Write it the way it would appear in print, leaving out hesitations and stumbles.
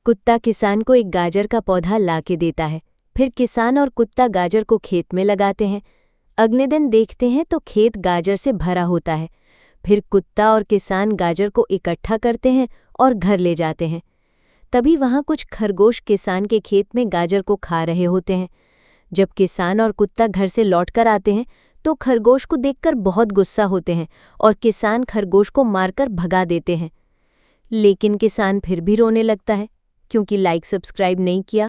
कुत्ता किसान को एक गाजर का पौधा लाके देता है। फिर किसान और कुत्ता गाजर को खेत में लगाते हैं। अगले दिन देखते हैं तो खेत गाजर से भरा होता है। फिर कुत्ता और किसान गाजर को इकट्ठा करते हैं और घर ले जाते हैं। तभी वहाँ कुछ खरगोश किसान के खेत में गाजर को खा रहे होते हैं। जब किसान और कुत्ता घर से लौटकर आते हैं तो खरगोश को देखकर बहुत गुस्सा होते हैं और किसान खरगोश को मारकर भगा देते हैं। लेकिन किसान फिर भी रोने लगता है क्योंकि लाइक सब्सक्राइब नहीं किया।